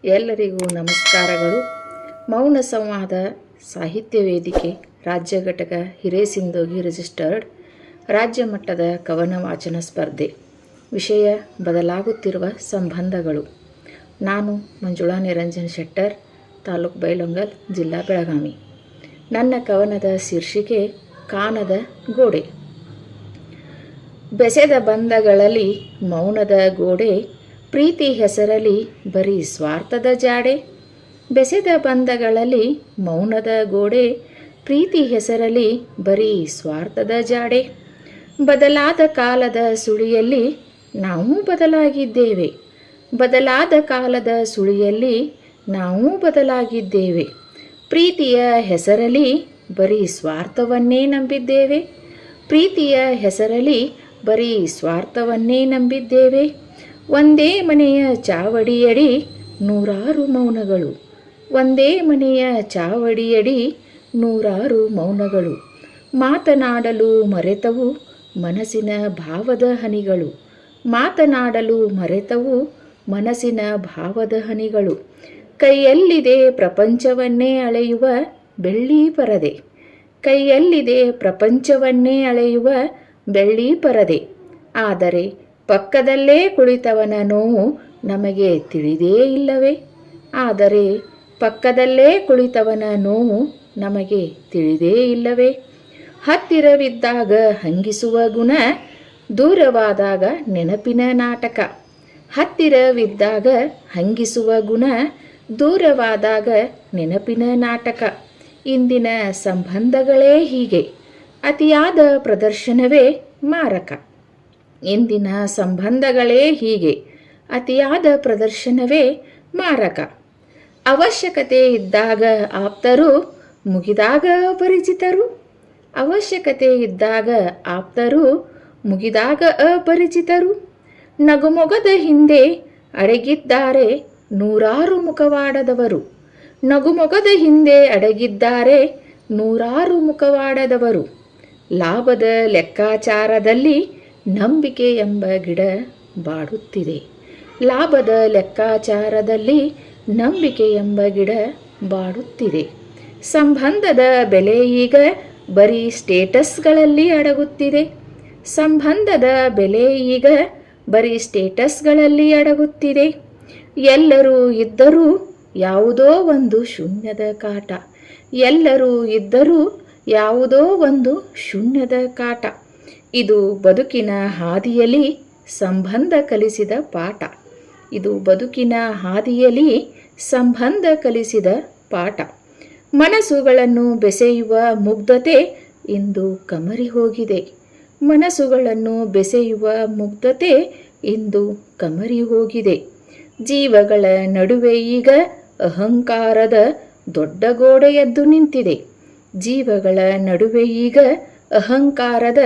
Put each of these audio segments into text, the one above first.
ಎಲ್ಲರಿಗೂ ನಮಸ್ಕಾರಗಳು. ಮೌನ ಸಂವಾದ ಸಾಹಿತ್ಯ ವೇದಿಕೆ ರಾಜ್ಯ ಘಟಕ ಹಿರೇಸಿಂಧೋಗಿ ರಿಜಿಸ್ಟರ್ಡ್ ರಾಜ್ಯ ಮಟ್ಟದ ಕವನ ವಾಚನ ಸ್ಪರ್ಧೆ. ವಿಷಯ ಬದಲಾಗುತ್ತಿರುವ ಸಂಬಂಧಗಳು. ನಾನು ಮಂಜುಳಾ ನಿರಂಜನ್ ಶೆಟ್ಟರ್, ತಾಲೂಕು ಬೈಲಹೊಂಗಲ, ಜಿಲ್ಲಾ ಬೆಳಗಾವಿ. ನನ್ನ ಕವನದ ಶೀರ್ಷಿಕೆ ಕಾಣದ ಗೋಡೆ. ಬೆಸೆದ ಬಂಧಗಳಲ್ಲಿ ಮೌನದ ಗೋಡೆ, ಪ್ರೀತಿ ಹೆಸರಲ್ಲಿ ಬರೀ ಸ್ವಾರ್ಥದ ಜಾಡೆ. ಬೆಸೆದ ಬಂಧಗಳಲ್ಲಿ ಮೌನದ ಗೋಡೆ, ಪ್ರೀತಿ ಹೆಸರಲ್ಲಿ ಬರೀ ಸ್ವಾರ್ಥದ ಜಾಡೆ. ಬದಲಾದ ಕಾಲದ ಸುಳಿಯಲ್ಲಿ ನಾವು ಬದಲಾಗಿದ್ದೇವೆ. ಬದಲಾದ ಕಾಲದ ಸುಳಿಯಲ್ಲಿ ನಾವು ಬದಲಾಗಿದ್ದೇವೆ. ಪ್ರೀತಿಯ ಹೆಸರಲ್ಲಿ ಬರೀ ಸ್ವಾರ್ಥವನ್ನೇ ನಂಬಿದ್ದೇವೆ. ಪ್ರೀತಿಯ ಹೆಸರಲ್ಲಿ ಬರೀ ಸ್ವಾರ್ಥವನ್ನೇ ನಂಬಿದ್ದೇವೆ. ಒಂದೇ ಮನೆಯ ಚಾವಡಿಯಡಿ ನೂರಾರು ಮೌನಗಳು. ಒಂದೇ ಮನೆಯ ಚಾವಡಿಯಡಿ ನೂರಾರು ಮೌನಗಳು. ಮಾತನಾಡಲು ಮರೆತವು ಮನಸ್ಸಿನ ಭಾವದ ಹನಿಗಳು. ಮಾತನಾಡಲು ಮರೆತವು ಮನಸ್ಸಿನ ಭಾವದ ಹನಿಗಳು. ಕೈಯಲ್ಲಿದೆ ಪ್ರಪಂಚವನ್ನೇ ಅಳೆಯುವ ಬೆಳ್ಳಿ ಪರದೆ. ಕೈಯಲ್ಲಿದೆ ಪ್ರಪಂಚವನ್ನೇ ಅಳೆಯುವ ಬೆಳ್ಳಿ ಪರದೆ. ಆದರೆ ಪಕ್ಕದಲ್ಲೇ ಕುಳಿತವನ ನೋವು ನಮಗೆ ತಿಳಿದೇ ಇಲ್ಲವೇ? ಆದರೆ ಪಕ್ಕದಲ್ಲೇ ಕುಳಿತವನ ನೋವು ನಮಗೆ ತಿಳಿದೇ ಇಲ್ಲವೇ? ಹತ್ತಿರವಿದ್ದಾಗ ಹಂಗಿಸುವ ಗುಣ, ದೂರವಾದಾಗ ನೆನಪಿನ ನಾಟಕ. ಹತ್ತಿರವಿದ್ದಾಗ ಹಂಗಿಸುವ ಗುಣ, ದೂರವಾದಾಗ ನೆನಪಿನ ನಾಟಕ. ಇಂದಿನ ಸಂಬಂಧಗಳೇ ಹೀಗೆ, ಅತಿಯಾದ ಪ್ರದರ್ಶನವೇ ಮಾರಕ. ಇಂದಿನ ಸಂಬಂಧಗಳೇ ಹೀಗೆ, ಅತಿಯಾದ ಪ್ರದರ್ಶನವೇ ಮಾರಕ. ಅವಶ್ಯಕತೆ ಇದ್ದಾಗ ಆಪ್ತರು, ಮುಗಿದಾಗ ಅಪರಿಚಿತರು. ಅವಶ್ಯಕತೆ ಇದ್ದಾಗ ಆಪ್ತರು, ಮುಗಿದಾಗ ಅಪರಿಚಿತರು. ನಗುಮೊಗದ ಹಿಂದೆ ಅಡಗಿದ್ದಾರೆ ನೂರಾರು ಮುಖವಾಡದವರು. ನಗುಮೊಗದ ಹಿಂದೆ ಅಡಗಿದ್ದಾರೆ ನೂರಾರು ಮುಖವಾಡದವರು. ಲಾಭದ ಲೆಕ್ಕಾಚಾರದಲ್ಲಿ ನಂಬಿಕೆ ಎಂಬ ಗಿಡ ಬಾಡುತ್ತಿದೆ. ಲಾಭದ ಲೆಕ್ಕಾಚಾರದಲ್ಲಿ ನಂಬಿಕೆ ಎಂಬ ಗಿಡ ಬಾಡುತ್ತಿದೆ. ಸಂಬಂಧದ ಬೆಲೆ ಈಗ ಬರೀ ಸ್ಟೇಟಸ್ಗಳಲ್ಲಿ ಅಡಗುತ್ತಿದೆ. ಸಂಬಂಧದ ಬೆಲೆ ಈಗ ಬರೀ ಸ್ಟೇಟಸ್ಗಳಲ್ಲಿ ಅಡಗುತ್ತಿದೆ. ಎಲ್ಲರೂ ಇದ್ದರೂ ಯಾವುದೋ ಒಂದು ಶೂನ್ಯದ ಕಾಟ. ಎಲ್ಲರೂ ಇದ್ದರೂ ಯಾವುದೋ ಒಂದು ಶೂನ್ಯದ ಕಾಟ. ಇದು ಬದುಕಿನ ಹಾದಿಯಲ್ಲಿ ಸಂಬಂಧ ಕಲಿಸಿದ ಪಾಠ. ಇದು ಬದುಕಿನ ಹಾದಿಯಲ್ಲಿ ಸಂಬಂಧ ಕಲಿಸಿದ ಪಾಠ. ಮನಸ್ಸುಗಳನ್ನು ಬೆಸೆಯುವ ಮುಗ್ಧತೆ ಇಂದು ಕಮರಿ ಹೋಗಿದೆ. ಮನಸ್ಸುಗಳನ್ನು ಬೆಸೆಯುವ ಮುಗ್ಧತೆ ಇಂದು ಕಮರಿ ಹೋಗಿದೆ. ಜೀವಗಳ ನಡುವೆ ಈಗ ಅಹಂಕಾರದ ದೊಡ್ಡ ಗೋಡೆ ಎದ್ದು ನಿಂತಿದೆ. ಜೀವಗಳ ನಡುವೆ ಈಗ ಅಹಂಕಾರದ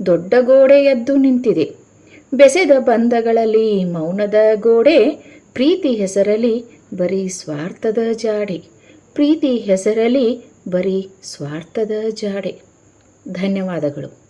ದೊಡ್ಡ ಗೋಡೆ ಎದ್ದು ನಿಂತಿದೆ. ಬೆಸೆದ ಬಂಧಗಳಲ್ಲಿ ಮೌನದ ಗೋಡೆ, ಪ್ರೀತಿ ಹೆಸರಲ್ಲಿ ಬರೀ ಸ್ವಾರ್ಥದ ಜಾಡೆ. ಪ್ರೀತಿ ಹೆಸರಲ್ಲಿ ಬರೀ ಸ್ವಾರ್ಥದ ಜಾಡೆ. ಧನ್ಯವಾದಗಳು.